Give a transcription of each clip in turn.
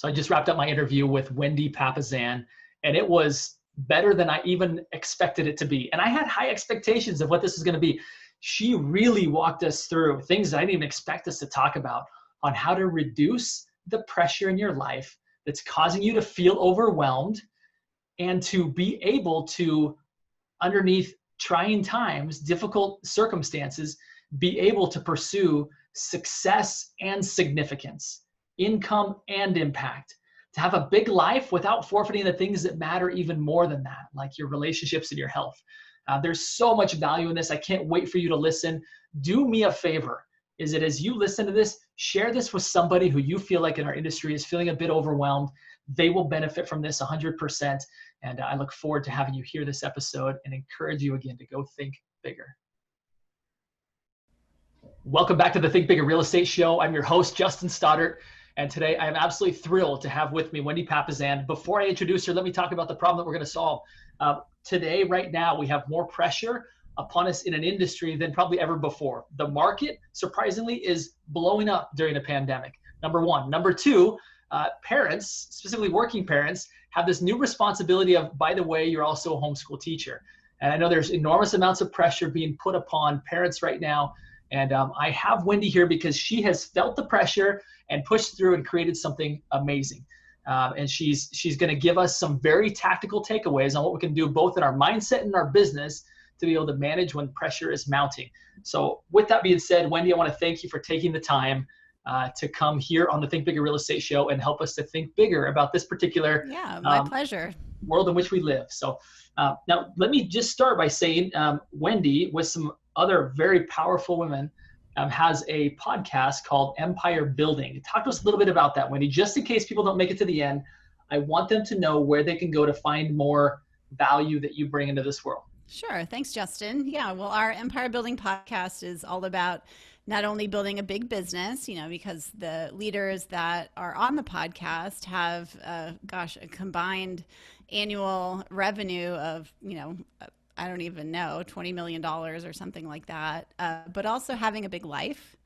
So I just wrapped up my interview with Wendy Papasan, and it was better than I even expected it to be. And I had high expectations of what this is going to be. She really walked us through things that I didn't even expect us to talk about on how to reduce the pressure in your life that's causing you to feel overwhelmed, and to be able to, underneath trying times, difficult circumstances, be able to pursue success and significance, income and impact, to have a big life without forfeiting the things that matter even more than that, like your relationships and your health. There's so much value in this. I can't wait for you to listen. Do me a favor, is that as you listen to this, share this with somebody who you feel like in our industry is feeling a bit overwhelmed. They will benefit from this 100%. And I look forward to having you hear this episode and encourage you again to go think bigger. Welcome back to the Think Bigger Real Estate Show. I'm your host, Justin Stoddart. And today I am absolutely thrilled to have with me Wendy Papasan. Before I introduce her, let me talk about the problem that we're going to solve. Today, right now, we have more pressure upon us in an industry than probably ever before. The market, surprisingly, is blowing up during the pandemic. Number one. Number two, parents, specifically working parents, have this new responsibility of, by the way, you're also a homeschool teacher. And I know there's enormous amounts of pressure being put upon parents right now. And I have Wendy here because she has felt the pressure and pushed through and created something amazing. And she's going to give us some very tactical takeaways on what we can do both in our mindset and our business to be able to manage when pressure is mounting. So with that being said, Wendy, I want to thank you for taking the time to come here on the Think Bigger Real Estate Show and help us to think bigger about this particular my pleasure. World in which we live. So now let me just start by saying Wendy, with some other very powerful women, has a podcast called Empire Building. Talk to us a little bit about that, Wendy, just in case people don't make it to the end. I want them to know where they can go to find more value that you bring into this world. Sure. Thanks, Justin. Yeah, well, our Empire Building podcast is all about not only building a big business, because the leaders that are on the podcast have, a combined annual revenue of, I don't even know, $20 million or something like that, but also having a big life.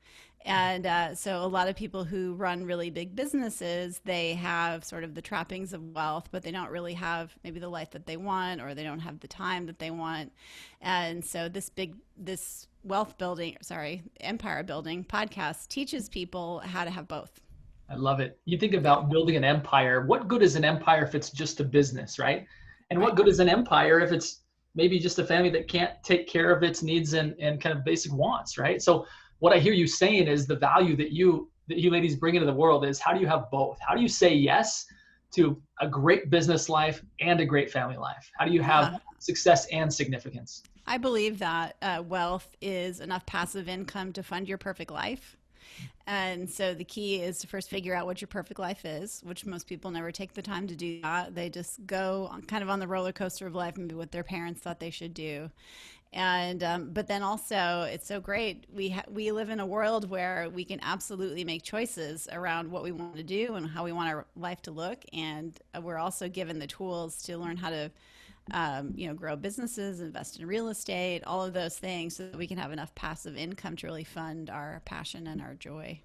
And so a lot of people who run really big businesses, they have sort of the trappings of wealth, but they don't really have maybe the life that they want, or they don't have the time that they want. And so this Empire Building podcast teaches people how to have both. I love it. You think about building an empire. What good is an empire if it's just a business, right? And what good is an empire if it's maybe just a family that can't take care of its needs and kind of basic wants, right? So what I hear you saying is the value that you ladies bring into the world is, how do you have both? How do you say yes to a great business life and a great family life? How do you have success and significance? I believe that wealth is enough passive income to fund your perfect life. And so the key is to first figure out what your perfect life is, which most people never take the time to do that. They just go kind of on the roller coaster of life, maybe what their parents thought they should do. And but then also, it's so great. We live in a world where we can absolutely make choices around what we want to do and how we want our life to look. And we're also given the tools to learn how to grow businesses, invest in real estate, all of those things, so that we can have enough passive income to really fund our passion and our joy.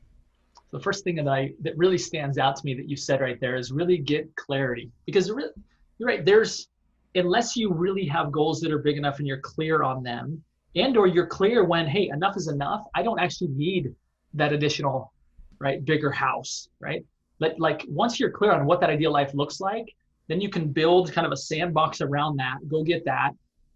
The first thing that really stands out to me that you said right there is really get clarity, because you're right. Unless you really have goals that are big enough and you're clear on them, and or you're clear when, hey, enough is enough. I don't actually need that additional, right, bigger house, right? But like once you're clear on what that ideal life looks like, then you can build kind of a sandbox around that, go get that.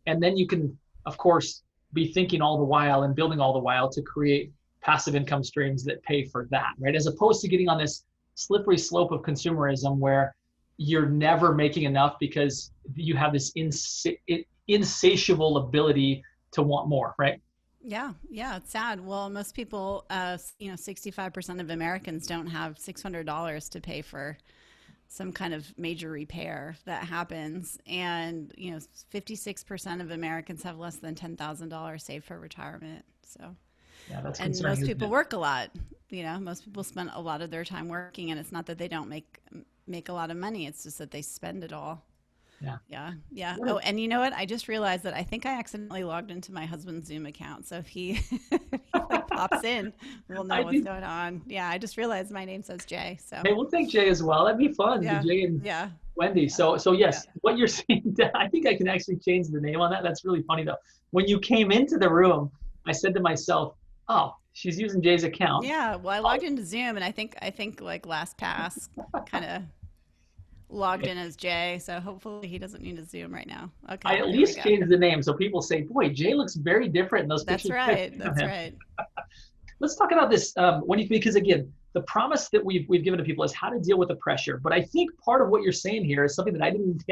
And then you can, of course, be thinking all the while and building all the while to create passive income streams that pay for that, right? As opposed to getting on this slippery slope of consumerism where you're never making enough because you have this insatiable ability to want more, right? Yeah, it's sad. Well, most people, 65% of Americans don't have $600 to pay for some kind of major repair that happens. And, 56% of Americans have less than $10,000 saved for retirement. So, yeah, that's and concerning, most people isn't it? work a lot. Most people spend a lot of their time working, and it's not that they don't make a lot of money. It's just that they spend it all. Yeah. Oh, and you know what? I just realized that I think I accidentally logged into my husband's Zoom account. So if he like pops in, we'll know I what's think, going on. Yeah, I just realized my name says Jay. So hey, we'll take Jay as well. That'd be fun, yeah, Jay and yeah, Wendy. yeah, So yeah. yes, what you're saying, I think I can actually change the name on that. That's really funny though. When you came into the room, I said to myself, "Oh, she's using Jay's account." Yeah, well, I Oh, logged into Zoom, and I think like LastPass kind of logged in as Jay, so hopefully he doesn't need a Zoom right now. I Okay, at there we least go. changed the name so people say, "Boy, Jay looks very different in those That's pictures I've right. seen of That's him." right. Let's talk about this when you because again, the promise that we've given to people is how to deal with the pressure. But I think part of what you're saying here is something that I didn't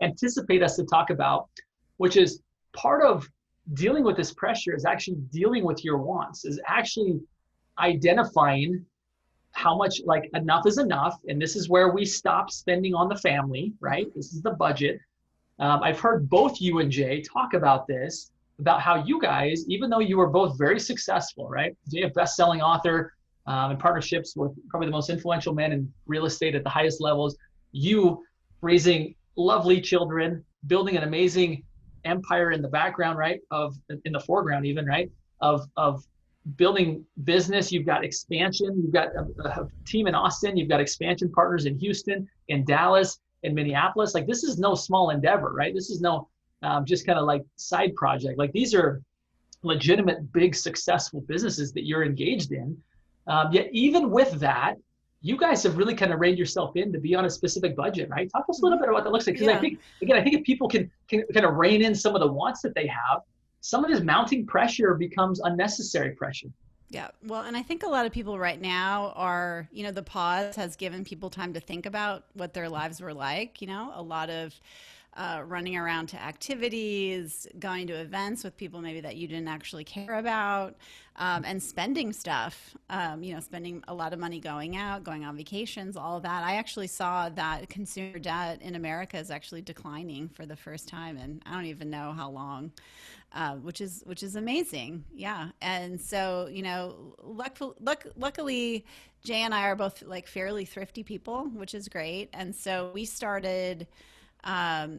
anticipate us to talk about, which is part of dealing with this pressure is actually dealing with your wants, is actually identifying how much like enough is enough, and this is where we stop spending on the family, right? Hmm. This is the budget. I've heard both you and Jay talk about this, about how you guys, even though you were both very successful, right? Jay, a best-selling author, in partnerships with probably the most influential men in real estate at the highest levels. You raising lovely children, building an amazing empire in the background, right? Of in the foreground, even right? Of building business. You've got expansion. You've got a team in Austin. You've got expansion partners in Houston, in Dallas, in Minneapolis. Like this is no small endeavor, right? This is no just kind of like side project. Like these are legitimate, big, successful businesses that you're engaged in. Yet even with that, you guys have really kind of reined yourself in to be on a specific budget, right? Talk to us a little Hmm. bit about what that looks like, because I Yeah. think again, I think if people can kind of rein in some of the wants that they have, some of this mounting pressure becomes unnecessary pressure. Yeah. Well, and I think a lot of people right now are, the pause has given people time to think about what their lives were like. A lot of running around to activities, going to events with people maybe that you didn't actually care about, and spending stuff, spending a lot of money going out, going on vacations, all of that. I actually saw that consumer debt in America is actually declining for the first time, and I don't even know how long. Which is amazing, yeah. And so luckily, Jay and I are both like fairly thrifty people, which is great. And so we started.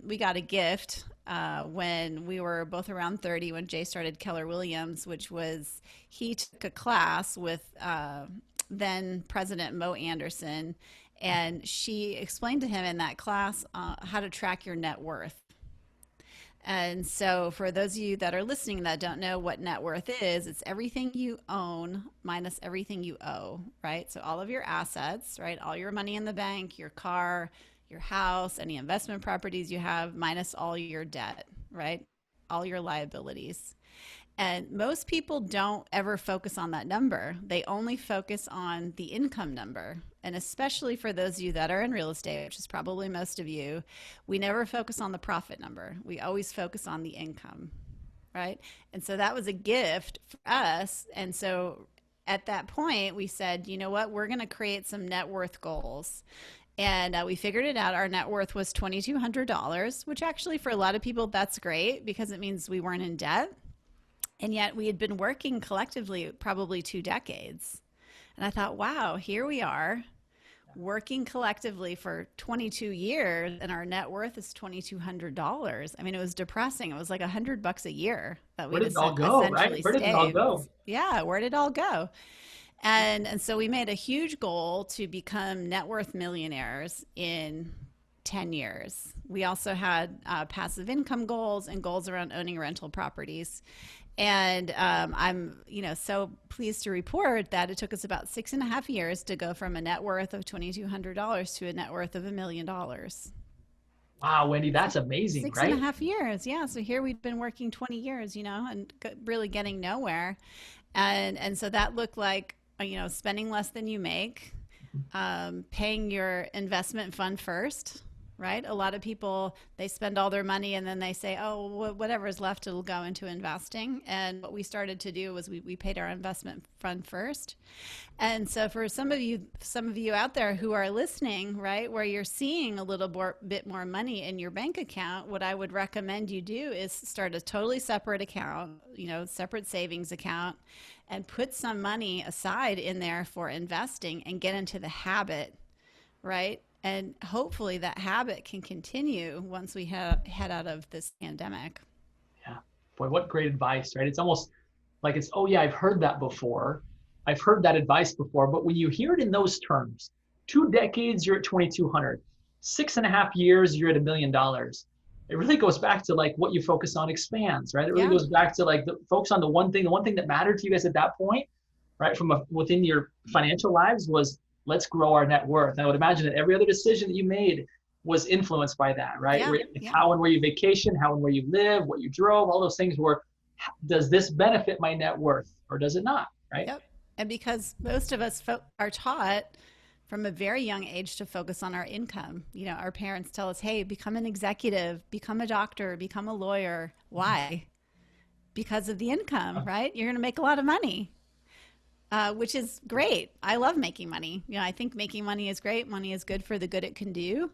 We got a gift when we were both around 30 when Jay started Keller Williams, which was he took a class with then President Mo Anderson, and she explained to him in that class how to track your net worth. And so, for those of you that are listening that don't know what net worth is, it's everything you own minus everything you owe, right? So, all of your assets, right? All your money in the bank, your car, your house, any investment properties you have, minus all your debt, right? All your liabilities. And most people don't ever focus on that number. They only focus on the income number. And especially for those of you that are in real estate, which is probably most of you, we never focus on the profit number. We always focus on the income, right? And so that was a gift for us. And so at that point, we said, you know what, we're going to create some net worth goals. And we figured it out. Our net worth was $2,200, which actually for a lot of people, that's great because it means we weren't in debt. And yet we had been working collectively probably 2 decades. And I thought, wow, here we are working collectively for 22 years and our net worth is $2,200. I mean, it was depressing. It was like $100 a year that Where we'd did it all go, right? essentially Where did it all saved. go? Yeah, where did it all go? And so we made a huge goal to become net worth millionaires in 10 years. We also had passive income goals and goals around owning rental properties. And I'm, so pleased to report that it took us about 6.5 years to go from a net worth of $2,200 to a net worth of $1 million. Wow, Wendy, that's amazing, Six and a right? half years, yeah. So here we've been working 20 years, and really getting nowhere. And so that looked like, spending less than you make, paying your investment fund first, right? A lot of people, they spend all their money and then they say, oh, whatever's left, it'll go into investing. And what we started to do was we paid our investment fund first. And so for some of you out there who are listening, right, where you're seeing a little bit more money in your bank account, what I would recommend you do is start a totally separate account, separate savings account, and put some money aside in there for investing and get into the habit, right? And hopefully that habit can continue once we head out of this pandemic. Yeah. Boy, what great advice, right? It's almost like it's, oh yeah, I've heard that before. I've heard that advice before. But when you hear it in those terms, 2 decades, you're at 2,200, 6.5 years, you're at $1 million. It really goes back to like what you focus on expands, right? It really Yeah. goes back to like the focus on the one thing that mattered to you guys at that point, right? Within your financial lives was let's grow our net worth. And I would imagine that every other decision that you made was influenced by that, right? Yeah. Like Yeah. how and where you vacation, how and where you live, what you drove, all those things were, does this benefit my net worth or does it not, right? Yep. And because most of us are taught from a very young age to focus on our income. Our parents tell us, hey, become an executive, become a doctor, become a lawyer. Why? Because of the income, right? You're going to make a lot of money, which is great. I love making money. I think making money is great. Money is good for the good it can do.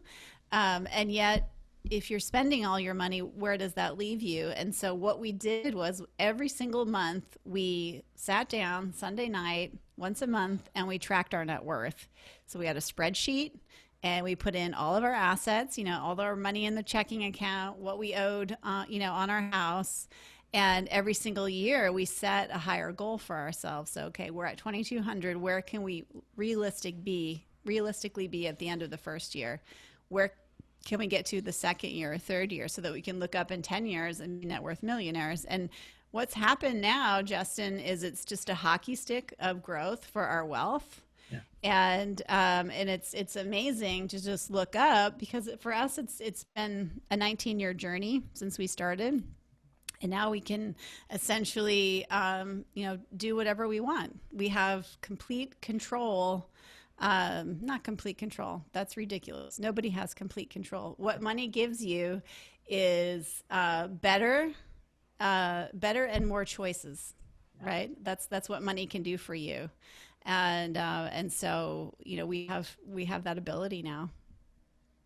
And yet, if you're spending all your money, where does that leave you? And so what we did was every single month we sat down Sunday night once a month and we tracked our net worth. So we had a spreadsheet and we put in all of our assets, all our money in the checking account, what we owed, on our house. And every single year we set a higher goal for ourselves. So, okay, we're at 2,200. Where can we realistically be at the end of the first year? Where can we get to the second year or third year so that we can look up in 10 years and be net worth millionaires? And what's happened now, Justin, is it's just a hockey stick of growth for our wealth. Yeah. And it's amazing to just look up, because for us it's been a 19-year journey since we started, and now we can essentially do whatever we want. We have complete control. Not complete control. That's ridiculous. Nobody has complete control. What money gives you is better and more choices, right? That's what money can do for you, and so we have that ability now.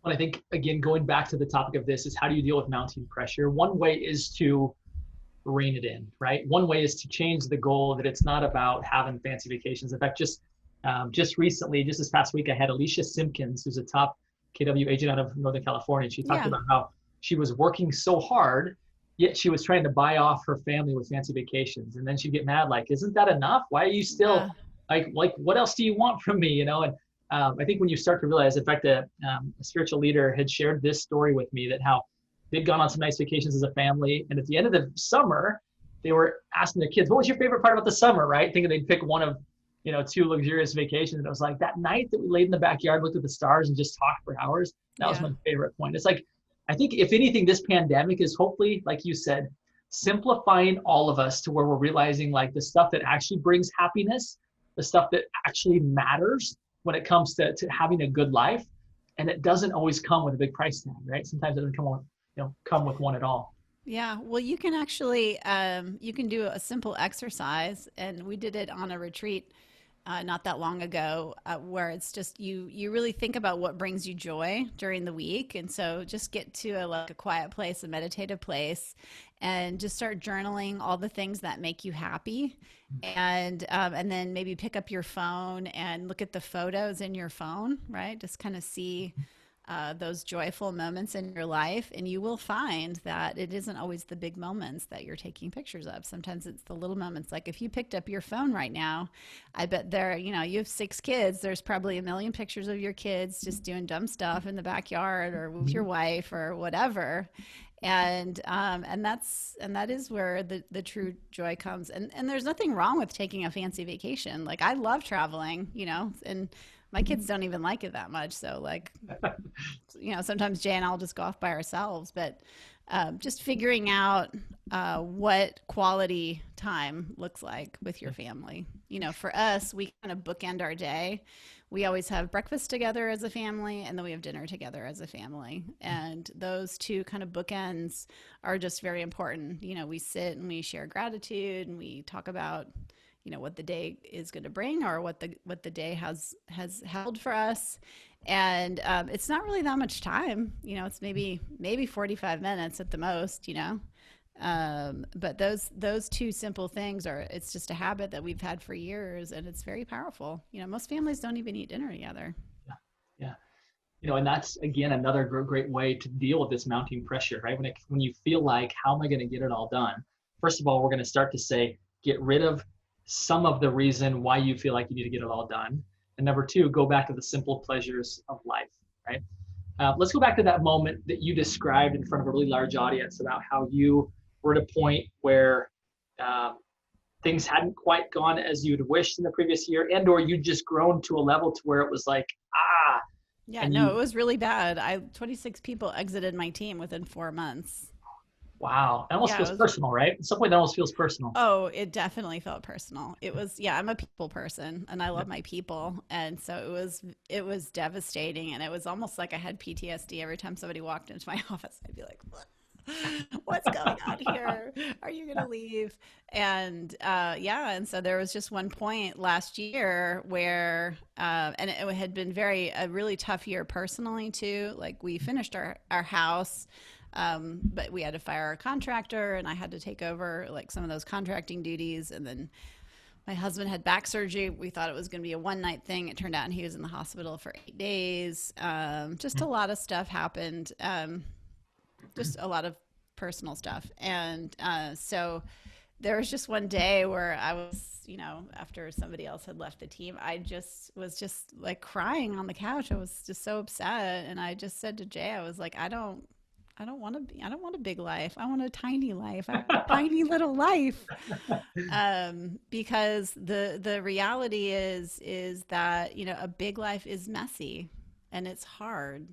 But I think again, going back to the topic of this is how do you deal with mounting pressure? One way is to rein it in, right? One way is to change the goal that it's not about having fancy vacations. In fact, just recently, just this past week, I had Alicia Simpkins, who's a top KW agent out of Northern California. And she talked about how she was working so hard, yet she was trying to buy off her family with fancy vacations. And then she'd get mad, like, isn't that enough? Why are you still like, what else do you want from me? And I think when you start to realize, in fact, a spiritual leader had shared this story with me, that how they'd gone on some nice vacations as a family. And at the end of the summer, they were asking their kids, what was your favorite part about the summer, right? Thinking they'd pick one of, two luxurious vacations. And it was like that night that we laid in the backyard, looked at the stars and just talked for hours. That was my favorite point. It's like, I think if anything, this pandemic is hopefully, like you said, simplifying all of us to where we're realizing like the stuff that actually brings happiness, the stuff that actually matters when it comes to having a good life. And it doesn't always come with a big price tag, right? Sometimes it doesn't come with one at all. Yeah, well, you can actually you can do a simple exercise, and we did it on a retreat not that long ago, where it's just you really think about what brings you joy during the week, and so just get to a quiet place, a meditative place, and just start journaling all the things that make you happy, and then maybe pick up your phone and look at the photos in your phone, right? Just kind of see those joyful moments in your life, and you will find that it isn't always the big moments that you're taking pictures of. Sometimes it's the little moments. Like if you picked up your phone right now, I bet you have 6 kids. There's probably a million pictures of your kids just doing dumb stuff in the backyard or with your wife or whatever. And that is where the true joy comes. And there's nothing wrong with taking a fancy vacation. Like I love traveling, and my kids don't even like it that much. So sometimes Jay and I'll just go off by ourselves, but just figuring out what quality time looks like with your family. For us, we kind of bookend our day. We always have breakfast together as a family, and then we have dinner together as a family. And those two kind of bookends are just very important. We sit and we share gratitude, and we talk about what the day is going to bring, or what the day has held for us. And it's not really that much time. It's maybe 45 minutes at the most. But those two simple things it's just a habit that we've had for years, and it's very powerful. Most families don't even eat dinner together. Yeah. And that's again another great way to deal with this mounting pressure, right? When you feel like, how am I going to get it all done? First of all, we're going to start to say, get rid of some of the reason why you feel like you need to get it all done. And number two, go back to the simple pleasures of life, right? Let's go back to that moment that you described in front of a really large audience about how you were at a point where uh, things hadn't quite gone as you'd wished in the previous year, and or you'd just grown to a level to where it was like, Yeah, and no, it you, was really bad. 26 people exited my team within 4 months. wow, it almost Yeah, it feels was. personal, right? At some point, that almost feels personal. Oh, it definitely felt personal. It was, yeah, I'm a people person and I love my people. And so it was devastating. And it was almost like I had PTSD every time somebody walked into my office. I'd be like, what's going on here? Are you going to leave? And yeah, and so there was just one point last year where, and it had been a really tough year personally too. Like we finished our house, but we had to fire our contractor and I had to take over like some of those contracting duties. And then my husband had back surgery. We thought it was going to be a one night thing. It turned out he was in the hospital for 8 days. Just a lot of stuff happened. Just a lot of personal stuff. And so there was just one day where I was, after somebody else had left the team, I just was just like crying on the couch. I was just so upset. And I just said to Jay, I was like, I don't want a big life. I want a tiny life. I want a tiny little life. Because the reality is that, a big life is messy and it's hard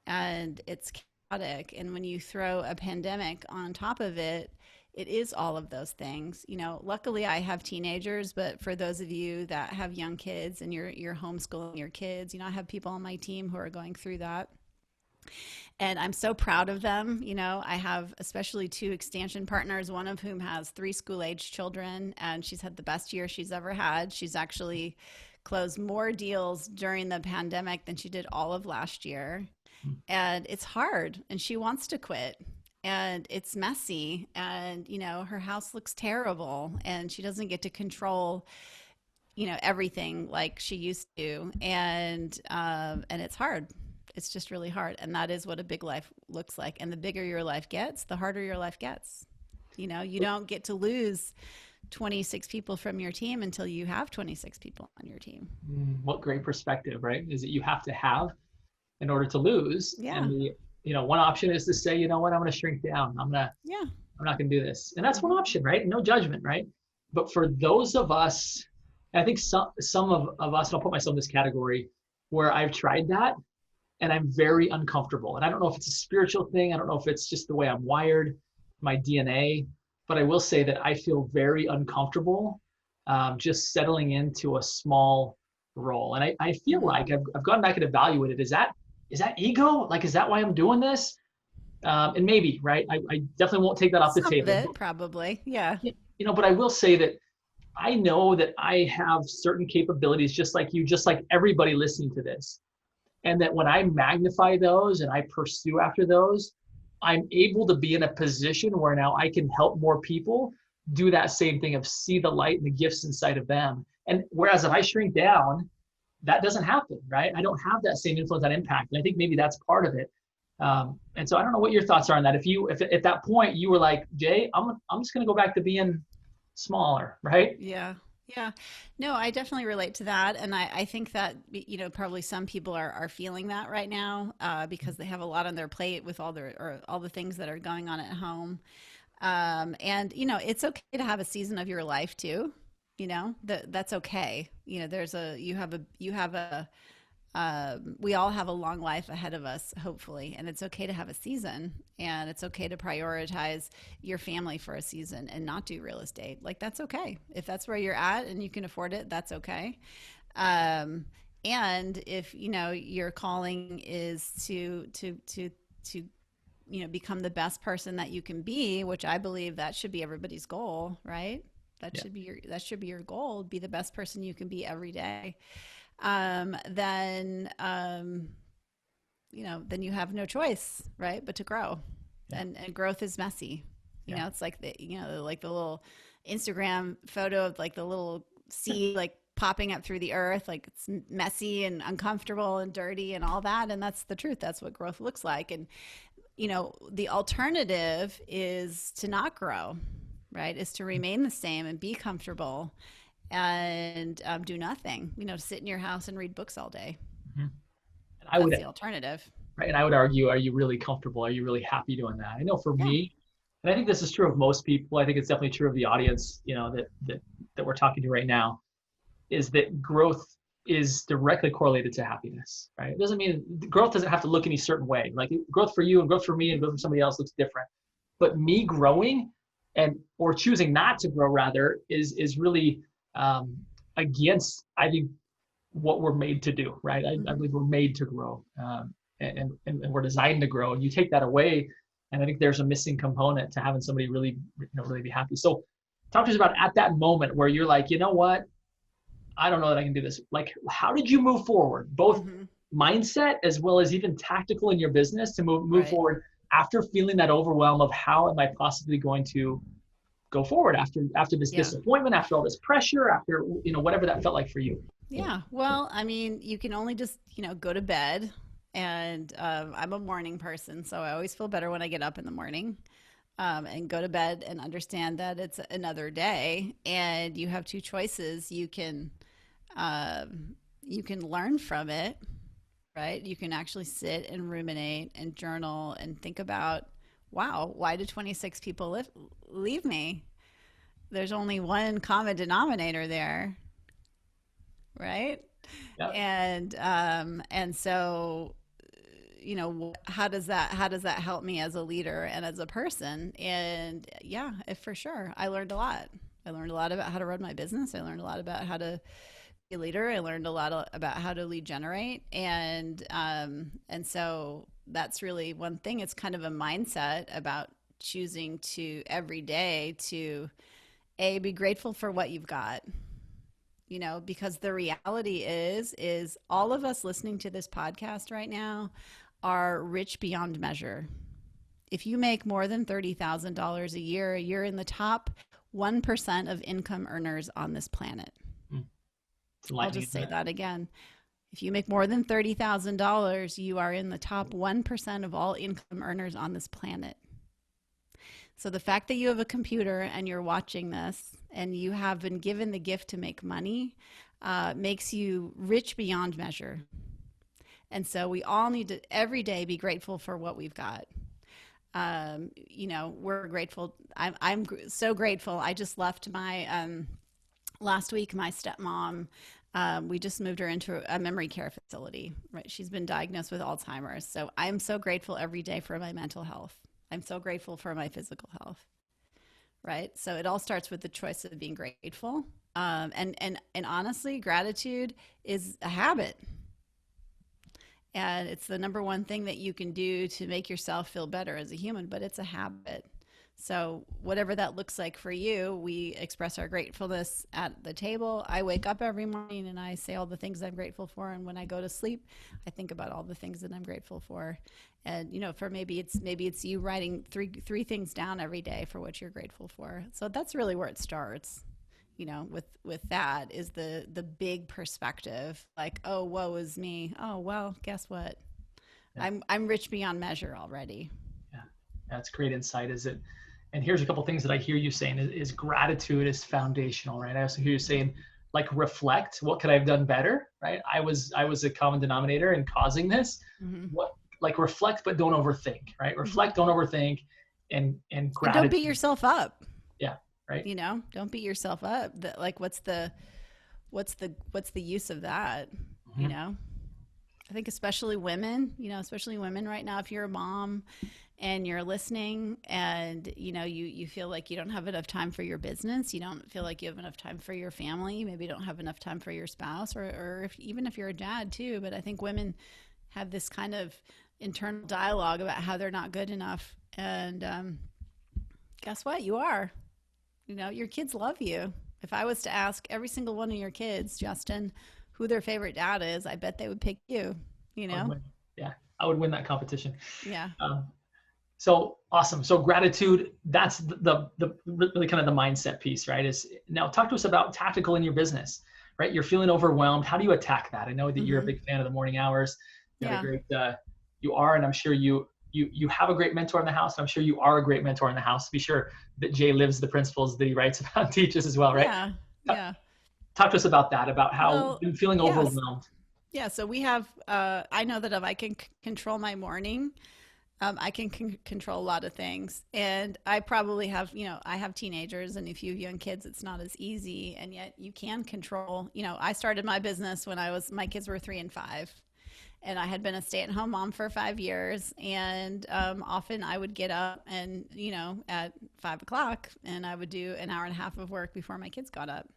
and it's chaotic. And when you throw a pandemic on top of it, it is all of those things. Luckily I have teenagers, but for those of you that have young kids and you're homeschooling your kids, I have people on my team who are going through that. And I'm so proud of them. I have especially two extension partners, one of whom has three school age children, and she's had the best year she's ever had. She's actually closed more deals during the pandemic than she did all of last year. And it's hard, and she wants to quit. And it's messy, and her house looks terrible, and she doesn't get to control everything like she used to, and it's hard. It's just really hard. And that is what a big life looks like. And the bigger your life gets, the harder your life gets. You don't get to lose 26 people from your team until you have 26 people on your team. What great perspective, right? Is that you have to have in order to lose. Yeah. And one option is to say, you know what, I'm going to shrink down. Yeah. I'm not going to do this. And that's one option, right? No judgment, right? But for those of us, and I think some of us, and I'll put myself in this category, where I've tried that and I'm very uncomfortable. And I don't know if it's a spiritual thing. I don't know if it's just the way I'm wired, my DNA, but I will say that I feel very uncomfortable just settling into a small role. And I feel like I've gone back and evaluated, is that ego? Like, is that why I'm doing this? And maybe, right? I definitely won't take that off the Some of table. it, probably. Yeah. But I will say that I know that I have certain capabilities, just like you, just like everybody listening to this. And that when I magnify those and I pursue after those, I'm able to be in a position where now I can help more people do that same thing of see the light and the gifts inside of them. And whereas if I shrink down, that doesn't happen, right? I don't have that same influence, that impact. And I think maybe that's part of it. And so I don't know what your thoughts are on that. If at that point you were like, Jay, I'm just going to go back to being smaller, right? Yeah. Yeah. No, I definitely relate to that. And I think that, probably some people are feeling that right now because they have a lot on their plate with all the things that are going on at home. And, it's okay to have a season of your life too. That's okay. We all have a long life ahead of us, hopefully, and it's okay to have a season, and it's okay to prioritize your family for a season and not do real estate. Like that's okay. If that's where you're at and you can afford it, that's okay. And if your calling is to become the best person that you can be, which I believe that should be everybody's goal, right? That should be your goal. Be the best person you can be every day. Then you have no choice, right, but to grow. And growth is messy. It's like like the little Instagram photo of like the little seed like popping up through the earth, like it's messy and uncomfortable and dirty and all that. And that's the truth. That's what growth looks like. And the alternative is to not grow, right? Is to remain the same and be comfortable and do nothing, sit in your house and read books all day. Mhm. And I That's would, the alternative. right, and I would argue, are you really comfortable? Are you really happy doing that? I know for Yeah. me, and I think this is true of most people. I think it's definitely true of the audience, that we're talking to right now, is that growth is directly correlated to happiness, right? It doesn't mean growth doesn't have to look any certain way. Like growth for you and growth for me and growth for somebody else looks different. But me growing or choosing not to grow rather is really um, against, I think, what we're made to do, right? I Mm-hmm. believe we're made to grow, and we're designed to grow. And you take that away, and I think there's a missing component to having somebody really, really be happy. So, talk to us about at that moment where you're like, you know what, I don't know that I can do this. Like, how did you move forward, both Mm-hmm. mindset as well as even tactical in your business to move Right. forward after feeling that overwhelm of how am I possibly going to go forward after this Yeah. disappointment, after all this pressure, after whatever that felt like for you. Yeah. Well, I mean, you can only just, go to bed. And I'm a morning person, so I always feel better when I get up in the morning and go to bed and understand that it's another day and you have two choices. You can learn from it, right? You can actually sit and ruminate and journal and think about, wow, why did 26 people leave me? There's only one common denominator there, right? Yeah. And so how does that help me as a leader and as a person? And yeah, for sure, I learned a lot. I learned a lot about how to run my business. I learned a lot about how to be a leader. I learned a lot about how to lead generate, and so that's really one thing. It's kind of a mindset about choosing to every day to be grateful for what you've got, because the reality is all of us listening to this podcast right now are rich beyond measure. If you make more than $30,000 a year, you're in the top 1% of income earners on this planet. It's I'll enlightening, just isn't say it? that again. If you make more than $30,000, you are in the top 1% of all income earners on this planet. So the fact that you have a computer and you're watching this and you have been given the gift to make money makes you rich beyond measure. And so we all need to every day be grateful for what we've got. We're grateful. I'm so grateful. I just left my last week. My stepmom, we just moved her into a memory care facility. Right, she's been diagnosed with Alzheimer's. So I'm so grateful every day for my mental health. I'm so grateful for my physical health. Right, so it all starts with the choice of being grateful. And honestly, gratitude is a habit. And it's the number one thing that you can do to make yourself feel better as a human, but it's a habit. So, whatever that looks like for you, we express our gratefulness at the table. I wake up every morning and I say all the things I'm grateful for. And when I go to sleep, I think about all the things that I'm grateful for. And, for maybe it's you writing three things down every day for what you're grateful for. So, that's really where it starts. With that is the big perspective, like, oh, woe is me. Oh, well, guess what? Yeah. I'm rich beyond measure already. Yeah. That's great insight. Is it? And here's a couple things that I hear you saying is gratitude is foundational, right? I also hear you saying, like, reflect. What could I have done better, right? I was a common denominator in causing this. Mm-hmm. What, like, reflect, but don't overthink, right? Mm-hmm. Reflect, don't overthink, and And don't beat gratitude. yourself up. Yeah. Right. Don't beat yourself up. Like, what's the use of that? You Mm-hmm. know, I think especially women right now, if you're a mom and you're listening and you feel like you don't have enough time for your business, you don't feel like you have enough time for your family, maybe you don't have enough time for your spouse, or even if you're a dad too. But I think women have this kind of internal dialogue about how they're not good enough. And guess what? You are. Your kids love you. If I was to ask every single one of your kids, Justin, who their favorite dad is, I bet they would pick you, you I would know? win. Yeah. I would win that competition. Yeah. Um, so awesome. So gratitude, that's the really kind of the mindset piece, right? Is now talk to us about tactical in your business, right? You're feeling overwhelmed. How do you attack that? I know that you're a Mm-hmm. big fan of the morning hours. You have a Yeah. great, you are, and I'm sure you you have a great mentor in the house. I'm sure you are a great mentor in the house. Be sure that Jay lives the principles that he writes about and teaches as well, right? Yeah. Yeah. Talk to us about that, about how Well, you're feeling yes. overwhelmed. Yeah. So we have, I know that if I can control my morning, I can control a lot of things. And I probably have, I have teenagers, and if you have young kids, it's not as easy. And yet you can control, I started my business when my kids were 3 and 5. And I had been a stay-at-home mom for 5 years, and often I would get up and at 5 o'clock, and I would do an hour and a half of work before my kids got up.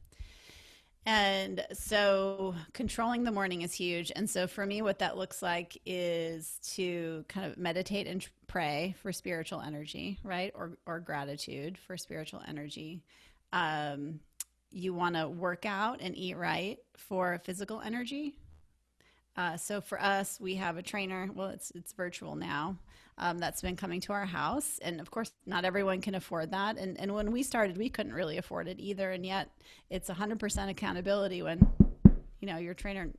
And so controlling the morning is huge. And so for me, what that looks like is to kind of meditate and pray for spiritual energy, right? Or gratitude for spiritual energy. You want to work out and eat right for physical energy. So for us, we have a trainer. Well, it's virtual now. That's been coming to our house, and of course, not everyone can afford that. And when we started, we couldn't really afford it either. And yet, it's 100% accountability when your trainer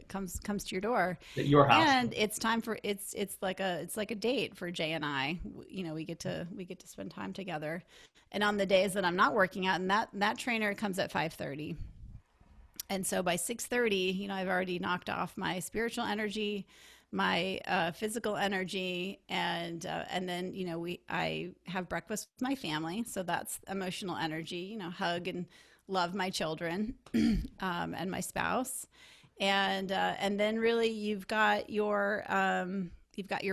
comes to your door, At your house. and it's time for it's like a date for Jay and I. We get to spend time together, and on the days that I'm not working out, and that trainer comes at 5:30. And so by 6:30, I've already knocked off my spiritual energy, my physical energy, and then I have breakfast with my family, so that's emotional energy. Hug and love my children and my spouse, and then really you've got your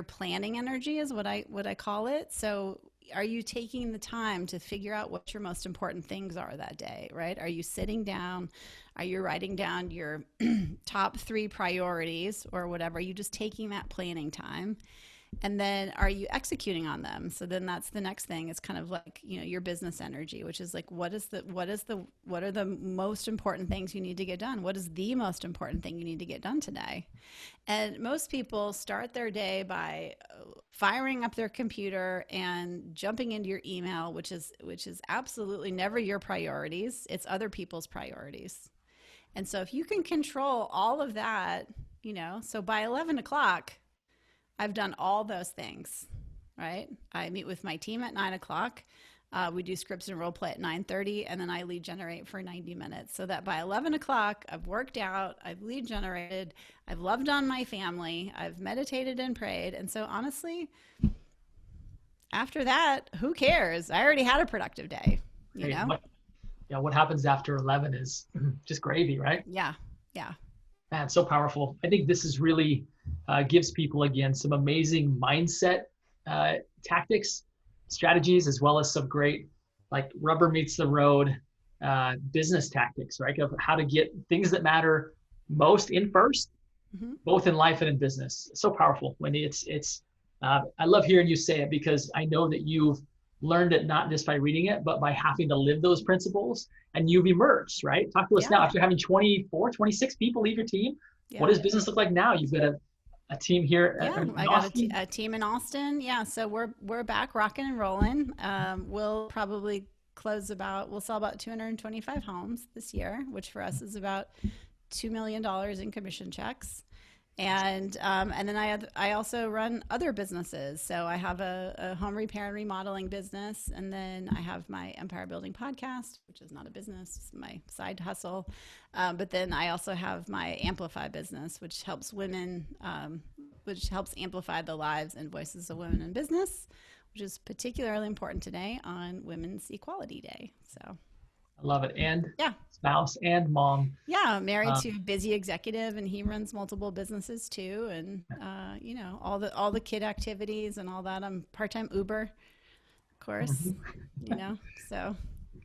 planning energy is what I call it. So are you taking the time to figure out what your most important things are that day, right? Are you sitting down? Are you writing down your top 3 priorities or whatever? Are you just taking that planning time? And then are you executing on them? So then that's the next thing. It's kind of like, your business energy, which is like, what are the most important things you need to get done? What is the most important thing you need to get done today? And most people start their day by firing up their computer and jumping into your email, which is absolutely never your priorities. It's other people's priorities. And so if you can control all of that, so by 11 o'clock, I've done all those things, right? I meet with my team at 9 o'clock. We do scripts and role play at 9:30, and then I lead generate for 90 minutes. So that by 11 o'clock, I've worked out, I've lead generated, I've loved on my family, I've meditated and prayed. And so honestly, after that, who cares? I already had a productive day, you know? What happens after 11 is just gravy, right? Yeah, yeah. Man, so powerful. I think this is really gives people, again, some amazing mindset tactics, strategies, as well as some great, like rubber meets the road business tactics, right? Of how to get things that matter most in first, both in life and in business. So powerful, Wendy. It's I love hearing you say it, because I know that you've learned it not just by reading it, but by having to live those principles, and you've emerged, right? Talk to us now, after having 24, 26 people leave your team. Yeah. What does business look like now? You've got a team here. I got a team in Austin. Yeah. So we're back rocking and rolling. We'll probably we'll sell about 225 homes this year, which for us is about $2 million in commission checks. And then I also run other businesses. So I have a home repair and remodeling business, and then I have my Empire Building podcast, which is not a business, it's my side hustle. But then I also have my Amplify business, which helps women, which helps amplify the lives and voices of women in business, which is particularly important today on Women's Equality Day. So. I love it. And spouse and mom. Yeah, married to a busy executive, and he runs multiple businesses too. And all the kid activities and all that. I'm part-time Uber, of course.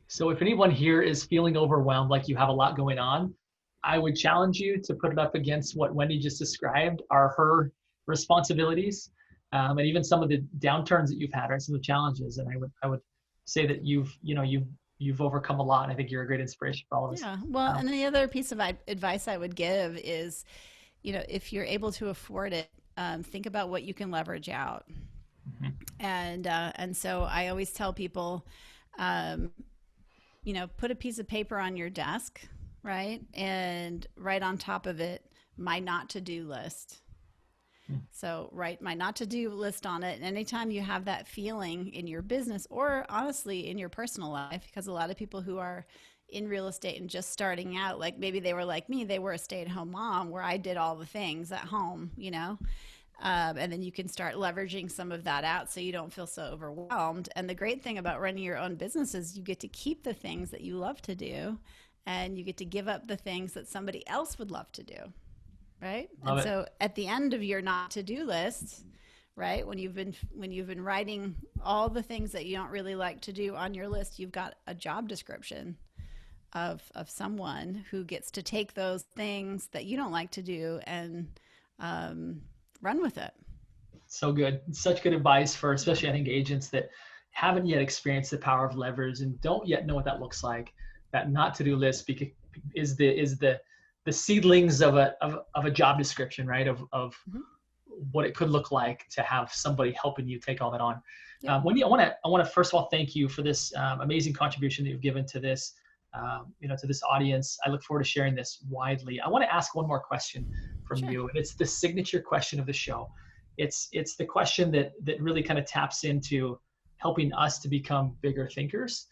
So if anyone here is feeling overwhelmed, like you have a lot going on, I would challenge you to put it up against what Wendy just described are her responsibilities, and even some of the downturns that you've had, or some of the challenges. And I would say that you've overcome a lot. And I think you're a great inspiration for all of us. Yeah. Well, and the other piece of advice I would give is, if you're able to afford it, think about what you can leverage out. And so I always tell people, put a piece of paper on your desk, right? And right on top of it, my not to-do list. So write my not to do list on it. And anytime you have that feeling in your business or honestly in your personal life, because a lot of people who are in real estate and just starting out, like maybe they were like me, they were a stay-at-home mom where I did all the things at home, and then you can start leveraging some of that out so you don't feel so overwhelmed. And the great thing about running your own business is you get to keep the things that you love to do and you get to give up the things that somebody else would love to do. Right. Love And it. so at the end of your not to do list, right, when you've been writing all the things that you don't really like to do on your list, you've got a job description of someone who gets to take those things that you don't like to do and run with it. So good. Such good advice for especially I think agents that haven't yet experienced the power of levers and don't yet know what that looks like. That not to do list is the seedlings of a job description, right? Of Mm-hmm. what it could look like to have somebody helping you take all that on. Yep. Wendy, I want to first of all thank you for this amazing contribution that you've given to this to this audience. I look forward to sharing this widely. I want to ask one more question from Sure. you, and it's the signature question of the show. It's the question that really kind of taps into helping us to become bigger thinkers,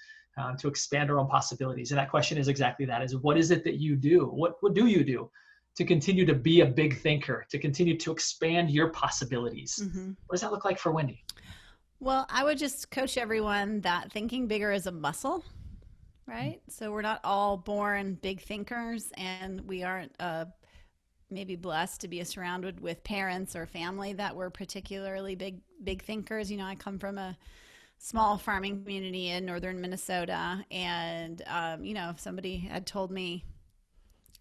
to expand our own possibilities. And that question is exactly that: is what is it that you do? What do you do to continue to be a big thinker, to continue to expand your possibilities? Mm-hmm. What does that look like for Wendy? Well, I would just coach everyone that thinking bigger is a muscle, right? So we're not all born big thinkers, and we aren't maybe blessed to be surrounded with parents or family that were particularly big thinkers. I come from a small farming community in northern Minnesota, and if somebody had told me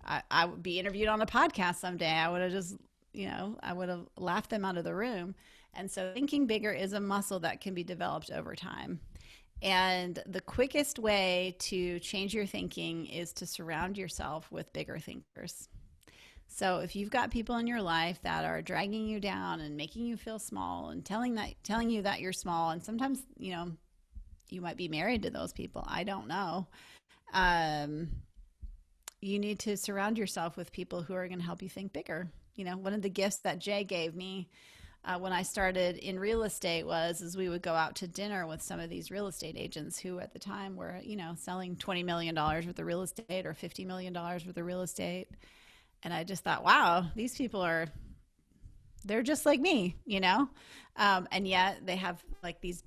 I would be interviewed on a podcast someday, I would have just I would have laughed them out of the room. And so thinking bigger is a muscle that can be developed over time. And the quickest way to change your thinking is to surround yourself with bigger thinkers. So if you've got people in your life that are dragging you down and making you feel small and telling you that you're small, and sometimes, you might be married to those people, I don't know. You need to surround yourself with people who are going to help you think bigger. One of the gifts that Jay gave me when I started in real estate was we would go out to dinner with some of these real estate agents who at the time were, selling $20 million worth of real estate or $50 million worth of real estate. And I just thought, wow, these people they're just like me, and yet they have like this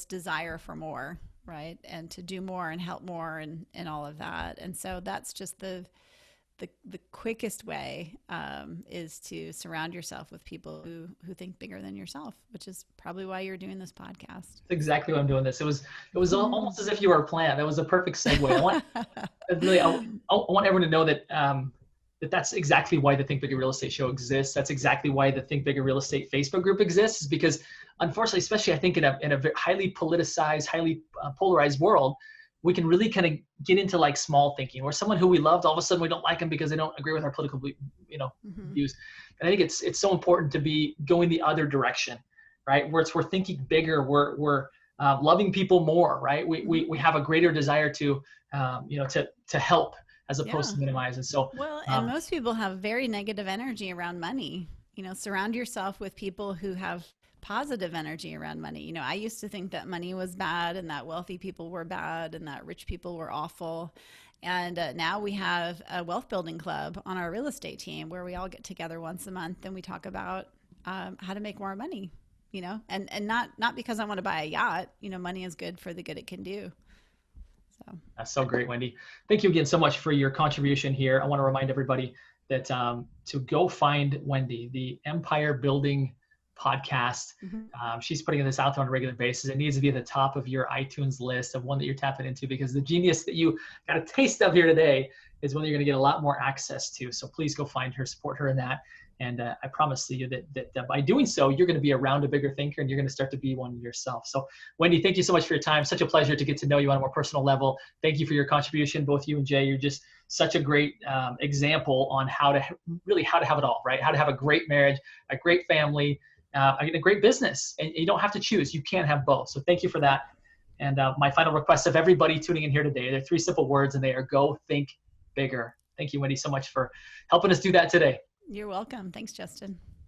desire for more, right? And to do more and help more and all of that. And so that's just the quickest way is to surround yourself with people who think bigger than yourself, which is probably why you're doing this podcast. That's exactly why I'm doing this. It was almost as if you were a plant. That was a perfect segue. I want everyone to know that that's exactly why the Think Bigger Real Estate Show exists. That's exactly why the Think Bigger Real Estate Facebook group exists, is because unfortunately, especially I think in a highly politicized, highly polarized world, we can really kind of get into like small thinking, where someone who we loved, all of a sudden we don't like them because they don't agree with our political, views. And I think it's so important to be going the other direction, right? Where we're thinking bigger, we're loving people more, right? We have a greater desire to help as opposed to minimize. And so, and most people have very negative energy around money. Surround yourself with people who have positive energy around money. I used to think that money was bad and that wealthy people were bad and that rich people were awful. And now we have a wealth building club on our real estate team where we all get together once a month and we talk about how to make more money, and not because I want to buy a yacht. Money is good for the good it can do. So that's so great, Wendy. Thank you again so much for your contribution here. I want to remind everybody that to go find Wendy, the Empire Building podcast. She's putting this out there on a regular basis. It needs to be at the top of your iTunes list of one that you're tapping into, because the genius that you got a taste of here today is one that you're going to get a lot more access to. So please go find her, support her in that. And I promise you that by doing so, you're going to be around a bigger thinker and you're going to start to be one yourself. So Wendy, thank you so much for your time. Such a pleasure to get to know you on a more personal level. Thank you for your contribution, both you and Jay. You're just such a great example on how to have it all, right? How to have a great marriage, a great family, a great business. And you don't have to choose. You can have both. So thank you for that. And my final request of everybody tuning in here today, they're 3 simple words, and they are: go think bigger. Thank you, Wendy, so much for helping us do that today. You're welcome. Thanks, Justin.